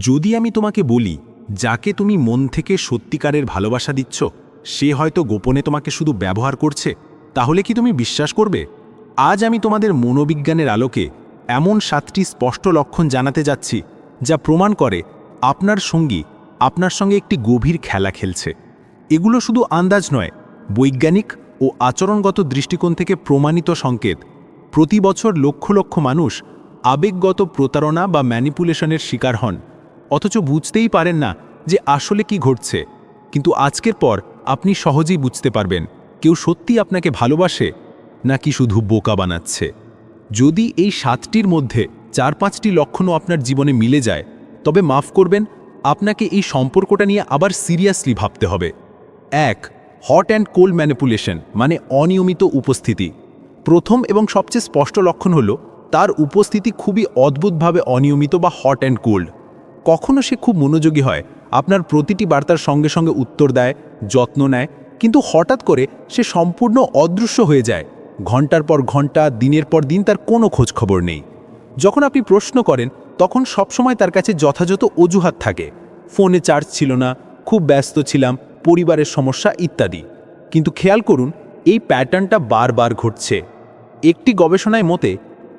যদি আমি তোমাকে বলি যাকে তুমি মন থেকে সত্যিকারের ভালোবাসা দিচ্ছ সে হয়তো গোপনে তোমাকে শুধু ব্যবহার করছে, তাহলে কি তুমি বিশ্বাস করবে? আজ আমি তোমাদের মনোবিজ্ঞানের আলোকে এমন 7টি স্পষ্ট লক্ষণ জানাতে যাচ্ছি যা প্রমাণ করে আপনার সঙ্গী আপনার সঙ্গে একটি গভীর খেলা খেলছে। এগুলো শুধু আন্দাজ নয়, বৈজ্ঞানিক ও আচরণগত দৃষ্টিকোণ থেকে প্রমাণিত সংকেত। প্রতি বছর লক্ষ লক্ষ মানুষ আবেগগত প্রতারণা বা ম্যানিপুলেশনের শিকার হন, অথচ বুঝতেই পারেন না যে আসলে কি ঘটছে। কিন্তু আজকের পর আপনি সহজেই বুঝতে পারবেন কেউ সত্যি আপনাকে ভালোবাসে নাকি শুধু বোকা বানাচ্ছে। যদি এই 7টির মধ্যে 4-5টি লক্ষণও আপনার জীবনে মিলে যায়, তবে মাফ করবেন, আপনাকে এই সম্পর্কটা নিয়ে আবার সিরিয়াসলি ভাবতে হবে। 1. হট অ্যান্ড কোল্ড ম্যানিপুলেশন, মানে অনিয়মিত উপস্থিতি। প্রথম এবং সবচেয়ে স্পষ্ট লক্ষণ হল তার উপস্থিতি খুবই অদ্ভুতভাবে অনিয়মিত বা হট অ্যান্ড কোল্ড। কখনো সে খুব মনোযোগী হয়, আপনার প্রতিটি বার্তার সঙ্গে সঙ্গে উত্তর দেয়, যত্ন নেয়, কিন্তু হঠাৎ করে সে সম্পূর্ণ অদৃশ্য হয়ে যায়। ঘন্টার পর ঘন্টা, দিনের পর দিন তার কোনো খোঁজখবর নেই। যখন আপনি প্রশ্ন করেন তখন সবসময় তার কাছে যথাযথ অজুহাত থাকে, ফোনে চার্জ ছিল না, খুব ব্যস্ত ছিলাম, পরিবারের সমস্যা ইত্যাদি। কিন্তু খেয়াল করুন, এই প্যাটার্নটা বারবার ঘটছে। একটি গবেষণায় মতে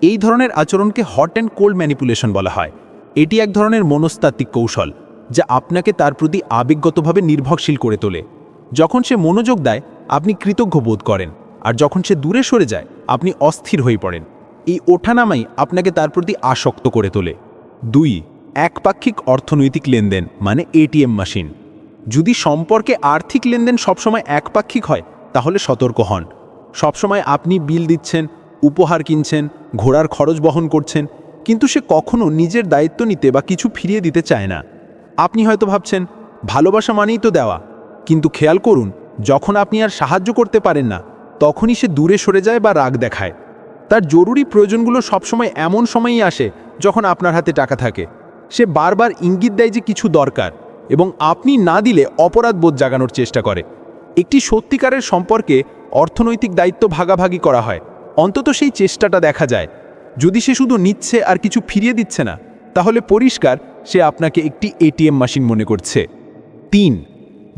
এই ধরনের আচরণকে হট অ্যান্ড কোল্ড ম্যানিপুলেশন বলা হয়। এটি এক ধরনের মনস্তাত্ত্বিক কৌশল যা আপনাকে তার প্রতি আবেগগতভাবে নির্ভরশীল করে তোলে। যখন সে মনোযোগ দেয় আপনি কৃতজ্ঞ বোধ করেন, আর যখন সে দূরে সরে যায় আপনি অস্থির হয়ে পড়েন। এই ওঠানামাই আপনাকে তার প্রতি আসক্ত করে তোলে। 2. একপাক্ষিক অর্থনৈতিক লেনদেন, মানে এটিএম মেশিন। যদি সম্পর্কে আর্থিক লেনদেন সবসময় একপাক্ষিক হয় তাহলে সতর্ক হন। সবসময় আপনি বিল দিচ্ছেন, উপহার কিনছেন, ঘোরার খরচ বহন করছেন, কিন্তু সে কখনো নিজের দায়িত্ব নিতে বা কিছু ফিরিয়ে দিতে চায় না। আপনি হয়তো ভাবছেন ভালোবাসা মানেই তো দেওয়া, কিন্তু খেয়াল করুন যখন আপনি আর সাহায্য করতে পারেন না তখনই সে দূরে সরে যায় বা রাগ দেখায়। তার জরুরি প্রয়োজনগুলো সবসময় এমন সময়ই আসে যখন আপনার হাতে টাকা থাকে। সে বারবার ইঙ্গিত দেয় যে কিছু দরকার, এবং আপনি না দিলে অপরাধ বোধ জাগানোর চেষ্টা করে। একটি সত্যিকারের সম্পর্কে অর্থনৈতিক দায়িত্ব ভাগাভাগি করা হয়, অন্তত সেই চেষ্টাটা দেখা যায়। যদি সে শুধু নিচ্ছে আর কিছু ফিরিয়ে দিচ্ছে না, তাহলে পরিষ্কার সে আপনাকে একটি এটিএম মেশিন মনে করছে। 3.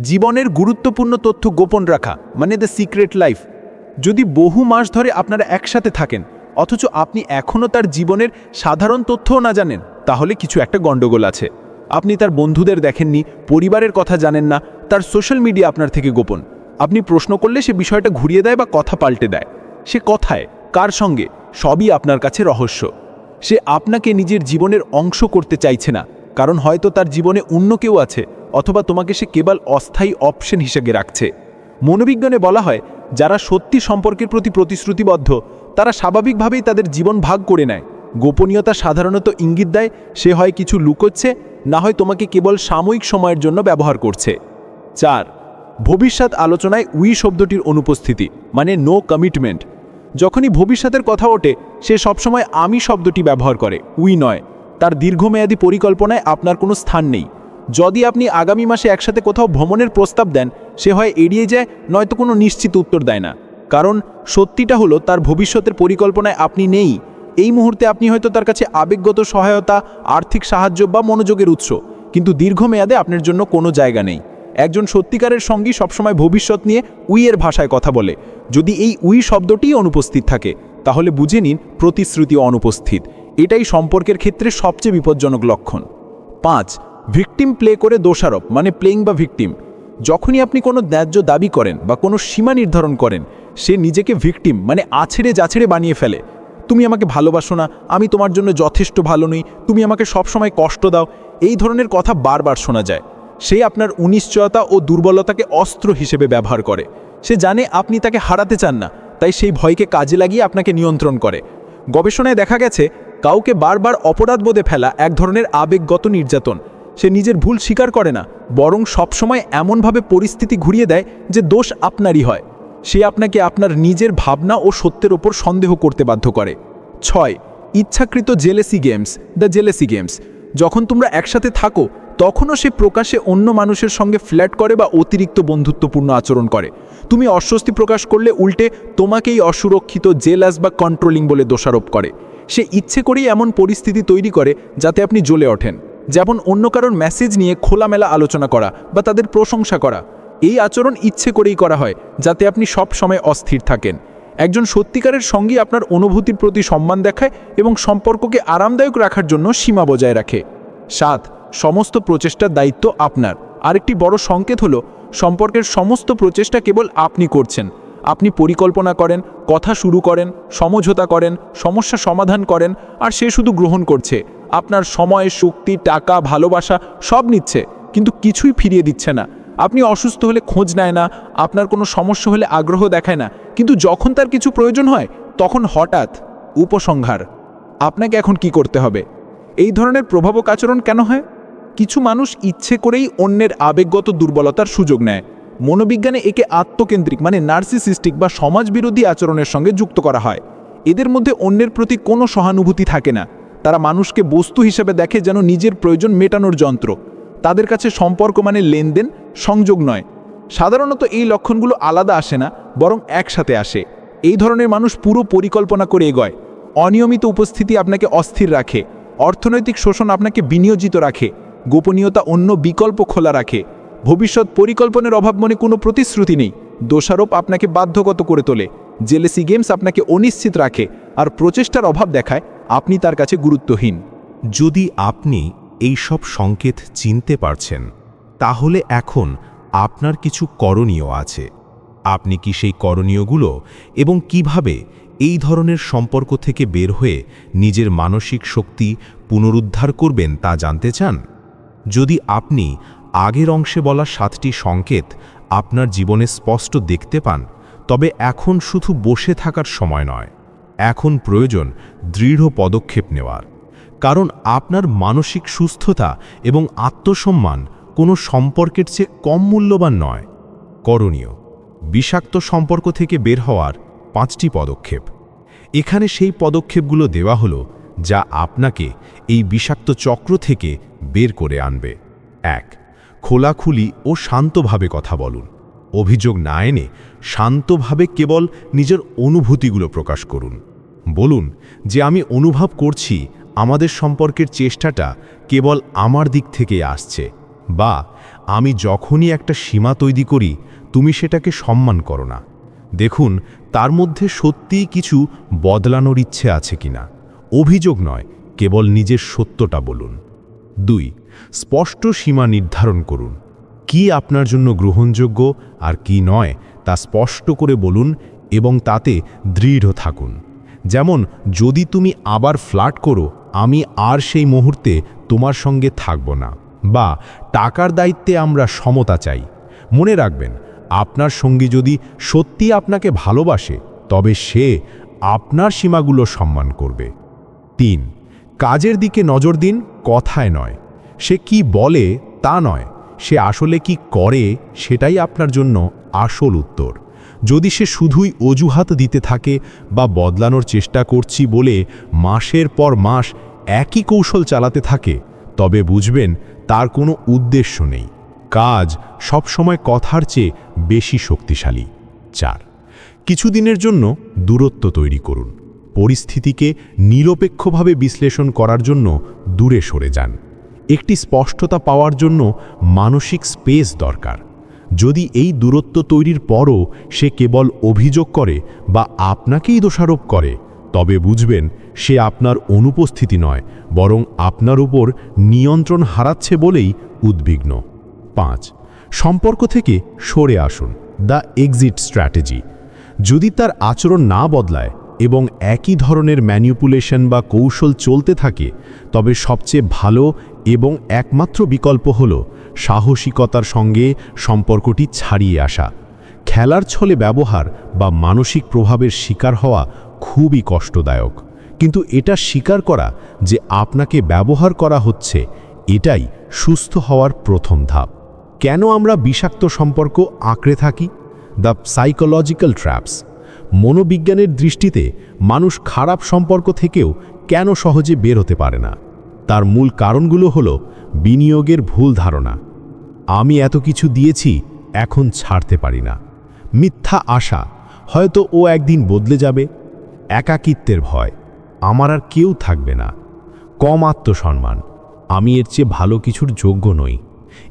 জীবনের গুরুত্বপূর্ণ তথ্য গোপন রাখা, মানে দ্য সিক্রেট লাইফ। যদি বহু মাস ধরে আপনারা একসাথে থাকেন অথচ আপনি এখনও তার জীবনের সাধারণ তথ্যও না জানেন, তাহলে কিছু একটা গণ্ডগোল আছে। আপনি তার বন্ধুদের দেখেননি, পরিবারের কথা জানেন না, তার সোশ্যাল মিডিয়া আপনার থেকে গোপন। আপনি প্রশ্ন করলে সে বিষয়টা ঘুরিয়ে দেয় বা কথা পাল্টে দেয়। সে কথায়, কার সঙ্গে, সবই আপনার কাছে রহস্য। সে আপনাকে নিজের জীবনের অংশ করতে চাইছে না, কারণ হয়তো তার জীবনে অন্য কেউ আছে, অথবা তোমাকে সে কেবল অস্থায়ী অপশন হিসেবে রাখছে। মনোবিজ্ঞানে বলা হয় যারা সত্যি সম্পর্কের প্রতি প্রতিশ্রুতিবদ্ধ তারা স্বাভাবিকভাবেই তাদের জীবন ভাগ করে নেয়। গোপনীয়তা সাধারণত ইঙ্গিত দেয় সে হয় কিছু লুকোচ্ছে, না হয় তোমাকে কেবল সাময়িক সময়ের জন্য ব্যবহার করছে। 4. ভবিষ্যৎ আলোচনায় উই শব্দটির অনুপস্থিতি, মানে নো কমিটমেন্ট। যখনই ভবিষ্যতের কথা ওঠে সে সবসময় আমি শব্দটি ব্যবহার করে, উই নয়। তার দীর্ঘমেয়াদী পরিকল্পনায় আপনার কোনো স্থান নেই। যদি আপনি আগামী মাসে একসাথে কোথাও ভ্রমণের প্রস্তাব দেন, সে হয় এড়িয়ে যায়, নয়তো কোনো নিশ্চিত উত্তর দেয় না। কারণ সত্যিটা হলো তার ভবিষ্যতের পরিকল্পনায় আপনি নেই। এই মুহূর্তে আপনি হয়তো তার কাছে আবেগগত সহায়তা, আর্থিক সাহায্য বা মনোযোগের উৎস, কিন্তু দীর্ঘমেয়াদে আপনার জন্য কোনো জায়গা নেই। একজন সত্যিকারের সঙ্গী সবসময় ভবিষ্যৎ নিয়ে উইয়ের ভাষায় কথা বলে। যদি এই উই শব্দটি অনুপস্থিত থাকে তাহলে বুঝে নিন প্রতিশ্রুতি অনুপস্থিত। এটাই সম্পর্কের ক্ষেত্রে সবচেয়ে বিপজ্জনক লক্ষণ। 5. ভিকটিম প্লে করে দোষারোপ, মানে প্লেইং বা ভিকটিম। যখনই আপনি কোনো ন্যায্য দাবি করেন বা কোনো সীমা নির্ধারণ করেন, সে নিজেকে ভিকটিম, মানে আছড়ে যাছড়ে বানিয়ে ফেলে। তুমি আমাকে ভালোবাসো না, আমি তোমার জন্য যথেষ্ট ভালো নই, তুমি আমাকে সবসময় কষ্ট দাও, এই ধরনের কথা বারবার শোনা যায়। সে আপনার অনিশ্চয়তা ও দুর্বলতাকে অস্ত্র হিসেবে ব্যবহার করে। সে জানে আপনি তাকে হারাতে চান না, তাই সেই ভয়কে কাজে লাগিয়ে আপনাকে নিয়ন্ত্রণ করে। গবেষণায় দেখা গেছে কাউকে বারবার অপরাধবোধে ফেলা এক ধরনের আবেগগত নির্যাতন। সে নিজের ভুল স্বীকার করে না, বরং সবসময় এমনভাবে পরিস্থিতি ঘুরিয়ে দেয় যে দোষ আপনারই হয়। সে আপনাকে আপনার নিজের ভাবনা ও সত্যের ওপর সন্দেহ করতে বাধ্য করে। 6. ইচ্ছাকৃত jealousy games, the jealousy games. যখন তোমরা একসাথে থাকো তখনও সে প্রকাশ্যে অন্য মানুষের সঙ্গে ফ্ল্যাট করে বা অতিরিক্ত বন্ধুত্বপূর্ণ আচরণ করে। তুমি অস্বস্তি প্রকাশ করলে উল্টে তোমাকেই অসুরক্ষিত, জেলাস বা কন্ট্রোলিং বলে দোষারোপ করে। সে ইচ্ছে করেই এমন পরিস্থিতি তৈরি করে যাতে আপনি জ্বলে ওঠেন। যেমন অন্য কারোর মেসেজ নিয়ে খোলামেলা আলোচনা করা বা তাদের প্রশংসা করা। এই আচরণ ইচ্ছে করেই করা হয়, যাতে আপনি সব সময় অস্থির থাকেন। একজন সত্যিকারের সঙ্গী আপনার অনুভূতির প্রতি সম্মান দেখায় এবং সম্পর্ককে আরামদায়ক রাখার জন্য সীমা বজায় রাখে। 7. সমস্ত প্রচেষ্টার দায়িত্ব আপনার। আরেকটি বড় সংকেত হলো সম্পর্কের সমস্ত প্রচেষ্টা কেবল আপনি করছেন। আপনি পরিকল্পনা করেন, কথা শুরু করেন, সমঝোতা করেন, সমস্যা সমাধান করেন, আর সে শুধু গ্রহণ করছে। আপনার সময়, শক্তি, টাকা, ভালোবাসা সব নিচ্ছে, কিন্তু কিছুই ফিরিয়ে দিচ্ছে না। আপনি অসুস্থ হলে খোঁজ নেয় না, আপনার কোনো সমস্যা হলে আগ্রহ দেখায় না, কিন্তু যখন তার কিছু প্রয়োজন হয় তখন হঠাৎ। উপসংহার: আপনাকে এখন কি করতে হবে? এই ধরনের প্রভাবক আচরণ কেন হয়? কিছু মানুষ ইচ্ছে করেই অন্যের আবেগগত দুর্বলতার সুযোগ নেয়। মনোবিজ্ঞানে একে আত্মকেন্দ্রিক মানে নার্সিসিস্টিক বা সমাজবিরোধী আচরণের সঙ্গে যুক্ত করা হয়। এদের মধ্যে অন্যের প্রতি কোনো সহানুভূতি থাকে না। তারা মানুষকে বস্তু হিসেবে দেখে, যেন নিজের প্রয়োজন মেটানোর যন্ত্র। তাদের কাছে সম্পর্ক মানে লেনদেন, সংযোগ নয়। সাধারণত এই লক্ষণগুলো আলাদা আসে না, বরং একসাথে আসে। এই ধরনের মানুষ পুরো পরিকল্পনা করে এগোয়। অনিয়মিত উপস্থিতি আপনাকে অস্থির রাখে, অর্থনৈতিক শোষণ আপনাকে বিনিয়োজিত রাখে, গোপনীয়তা অন্য বিকল্প খোলা রাখে, ভবিষ্যৎ পরিকল্পনার অভাব মনে কোনো প্রতিশ্রুতি নেই, দোষারোপ আপনাকে বাধ্যগত করে তোলে, জেলেসি গেমস আপনাকে অনিশ্চিত রাখে, আর প্রচেষ্টার অভাব দেখায় আপনি তার কাছে গুরুত্বহীন। যদি আপনি এই সব সংকেত চিনতে পারছেন, তাহলে এখন আপনার কিছু করণীয় আছে। আপনি কি সেই করণীয়গুলো এবং কিভাবে এই ধরনের সম্পর্ক থেকে বের হয়ে নিজের মানসিক শক্তি পুনরুদ্ধার করবেন তা জানতে চান? যদি আপনি আগের অংশে বলা 7টি সংকেত আপনার জীবনে স্পষ্ট দেখতে পান, তবে এখন শুধু বসে থাকার সময় নয়, এখন প্রয়োজন দৃঢ় পদক্ষেপ নেওয়ার। কারণ আপনার মানসিক সুস্থতা এবং আত্মসম্মান কোনো সম্পর্কের চেয়ে কম মূল্যবান নয়। করণীয়: বিষাক্ত সম্পর্ক থেকে বের হওয়ার 5টি পদক্ষেপ। এখানে সেই পদক্ষেপগুলো দেওয়া হলো যা আপনাকে এই বিষাক্ত চক্র থেকে বের করে আনবে। 1. খোলাখুলি ও শান্তভাবে কথা বলুন। অভিযোগ না এনে শান্তভাবে কেবল নিজের অনুভূতিগুলো প্রকাশ করুন। বলুন যে আমি অনুভব করছি আমাদের সম্পর্কের চেষ্টাটা কেবল আমার দিক থেকে আসছে, বা আমি যখনই একটা সীমা তৈরি করি তুমি সেটাকে সম্মান করো না। দেখুন তার মধ্যে সত্যিই কিছু বদলানোর ইচ্ছে আছে কিনা। অভিযোগ নয়, কেবল নিজের সত্যটা বলুন। 2. স্পষ্ট সীমা নির্ধারণ করুন। কি আপনার জন্য গ্রহণযোগ্য আর কি নয় তা স্পষ্ট করে বলুন এবং তাতে দৃঢ় থাকুন। যেমন, যদি তুমি আবার ফ্লার্ট করো, আমি আর সেই মুহূর্তে তোমার সঙ্গে থাকব না, বা টাকার দায়িত্বে আমরা সমতা চাই। মনে রাখবেন, আপনার সঙ্গী যদি সত্যি আপনাকে ভালোবাসে, তবে সে আপনার সীমাগুলো সম্মান করবে। 3. কাজের দিকে নজর দিন, কথায় নয়। সে কি বলে তা নয়, সে আসলে কি করে সেটাই আপনার জন্য আসল উত্তর। যদি সে শুধুই অজুহাত দিতে থাকে বা বদলানোর চেষ্টা করছি বলে মাসের পর মাস একই কৌশল চালাতে থাকে, তবে বুঝবেন তার কোনো উদ্দেশ্য নেই। কাজ সবসময় কথার চেয়ে বেশি শক্তিশালী। 4. কিছুদিনের জন্য দূরত্ব তৈরি করুন। পরিস্থিতিকে নিরপেক্ষভাবে বিশ্লেষণ করার জন্য দূরে সরে যান। একটি স্পষ্টতা পাওয়ার জন্য মানসিক স্পেস দরকার। যদি এই দূরত্ব তৈরির পরও সে কেবল অভিযোগ করে বা আপনাকেই দোষারোপ করে, তবে বুঝবেন সে আপনার অনুপস্থিতি নয়, বরং আপনার উপর নিয়ন্ত্রণ হারাচ্ছে বলেই উদ্বিগ্ন। 5. সম্পর্ক থেকে সরে আসুন। The exit strategy. যদি তার আচরণ না বদলায় এবং একই ধরনের ম্যানিপুলেশন বা কৌশল চলতে থাকে, তবে সবচেয়ে ভালো এবং একমাত্র বিকল্প হল সাহসিকতার সঙ্গে সম্পর্কটি ছাড়িয়ে আসা। খেলার ছলে ব্যবহার বা মানসিক প্রভাবের শিকার হওয়া খুবই কষ্টদায়ক, কিন্তু এটা স্বীকার করা যে আপনাকে ব্যবহার করা হচ্ছে, এটাই সুস্থ হওয়ার প্রথম ধাপ। কেন আমরা বিষাক্ত সম্পর্ক আঁকড়ে থাকি? The psychological traps. মনোবিজ্ঞানের দৃষ্টিতে মানুষ খারাপ সম্পর্ক থেকেও কেন সহজে বের হতে পারে না? তার মূল কারণগুলো হলো বিনিয়োগের ভুল ধারণা, আমি এত কিছু দিয়েছি এখন ছাড়তে পারি না; মিথ্যা আশা, হয়তো ও একদিন বদলে যাবে; একাকিত্বের ভয়, আমার আর কেউ থাকবে না; কম আত্মসম্মান, আমি এর চেয়ে ভালো কিছুর যোগ্য নই।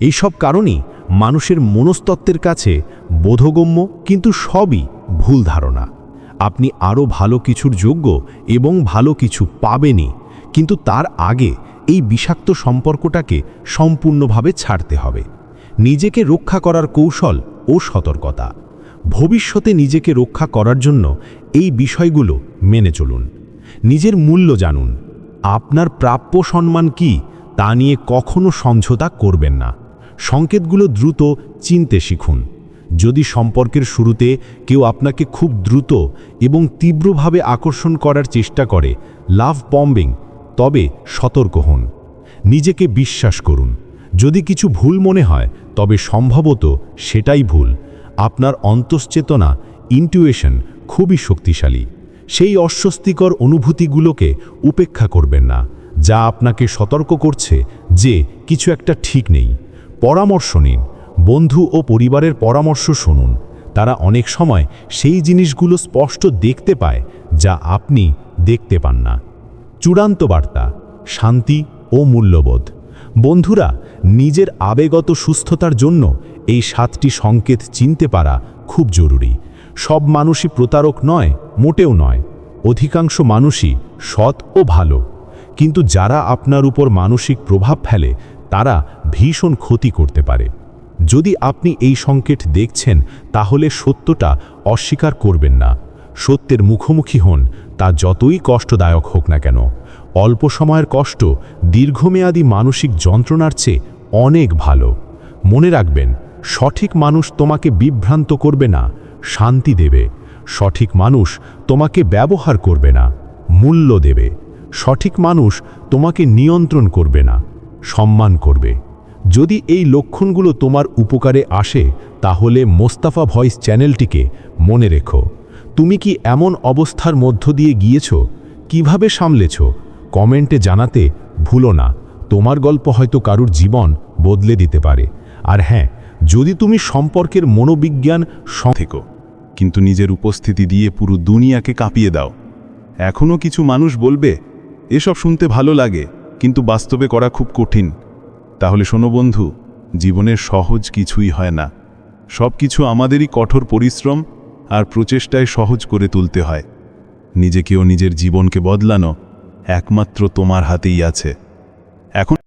এই সব কারণেই মানুষের মনস্তত্ত্বের কাছে বোধগম্য, কিন্তু সবই ভুল ধারণা। আপনি আরও ভালো কিছুর যোগ্য এবং ভালো কিছু পাবেনই, কিন্তু তার আগে এই বিষাক্ত সম্পর্কটাকে সম্পূর্ণভাবে ছাড়তে হবে। নিজেকে রক্ষা করার কৌশল ও সতর্কতা। ভবিষ্যতে নিজেকে রক্ষা করার জন্য এই বিষয়গুলো মেনে চলুন। নিজের মূল্য জানুন। আপনার প্রাপ্য সম্মান কি তা নিয়ে কখনো সমঝোতা করবেন না। সংকেতগুলো দ্রুত চিনতে শিখুন। যদি সম্পর্কের শুরুতে কেউ আপনাকে খুব দ্রুত এবং তীব্রভাবে আকর্ষণ করার চেষ্টা করে, লাভ বম্বিং, তবে সতর্ক হন। নিজেকে বিশ্বাস করুন। যদি কিছু ভুল মনে হয় তবে সম্ভবত সেটাই ভুল। আপনার অন্তশ্চেতনা, ইনটিউশন খুবই শক্তিশালী। সেই অস্বস্তিকর অনুভূতিগুলোকে উপেক্ষা করবেন না, যা আপনাকে সতর্ক করছে যে কিছু একটা ঠিক নেই। পরামর্শ নিন। বন্ধু ও পরিবারের পরামর্শ শুনুন। তারা অনেক সময় সেই জিনিসগুলো স্পষ্ট দেখতে পায় যা আপনি দেখতে পান না। চূড়ান্ত বার্তা: শান্তি ও মূল্যবোধ। বন্ধুরা, নিজের আবেগগত সুস্থতার জন্য এই 7টি সংকেত চিনতে পারা খুব জরুরি। সব মানুষই প্রতারক নয়, মোটেও নয়। অধিকাংশ মানুষই সৎ ও ভালো, কিন্তু যারা আপনার উপর মানসিক প্রভাব ফেলে তারা ভীষণ ক্ষতি করতে পারে। যদি আপনি এই সংকেত দেখছেন, তাহলে সত্যটা অস্বীকার করবেন না। সত্যের মুখোমুখি হন, তা যতই কষ্টদায়ক হোক না কেন। অল্প সময়ের কষ্ট দীর্ঘমেয়াদী মানসিক যন্ত্রণার চেয়ে অনেক ভালো। মনে রাখবেন, সঠিক মানুষ তোমাকে বিভ্রান্ত করবে না, শান্তি দেবে। সঠিক মানুষ তোমাকে ব্যবহার করবে না, মূল্য দেবে। সঠিক মানুষ তোমাকে নিয়ন্ত্রণ করবে না, সম্মান করবে। যদি এই লক্ষণগুলো তোমার উপকারে আসে, তাহলে মোস্তাফা ভয়েস চ্যানেলটিকে মনে রেখো। তুমি কি এমন অবস্থার মধ্য দিয়ে গিয়েছ? কিভাবে সামলেছ? কমেন্টে জানাতে ভুলো না। তোমার গল্প হয়তো কারুর জীবন বদলে দিতে পারে। আর হ্যাঁ, যদি তুমি সম্পর্কের মনোবিজ্ঞান থেকো, কিন্তু নিজের উপস্থিতি দিয়ে পুরো দুনিয়াকে কাঁপিয়ে দাও। এখনও কিছু মানুষ বলবে, এসব শুনতে ভালো লাগে, কিন্তু বাস্তবে করা খুব কঠিন। তাহলে শোনো বন্ধু, জীবনের সহজ কিছুই হয় না। সব কিছু আমাদেরই কঠোর পরিশ্রম আর প্রচেষ্টায় সহজ করে তুলতে হয়। নিজেকে ও নিজের জীবনকে বদলানো একমাত্র তোমার হাতেই আছে। এখন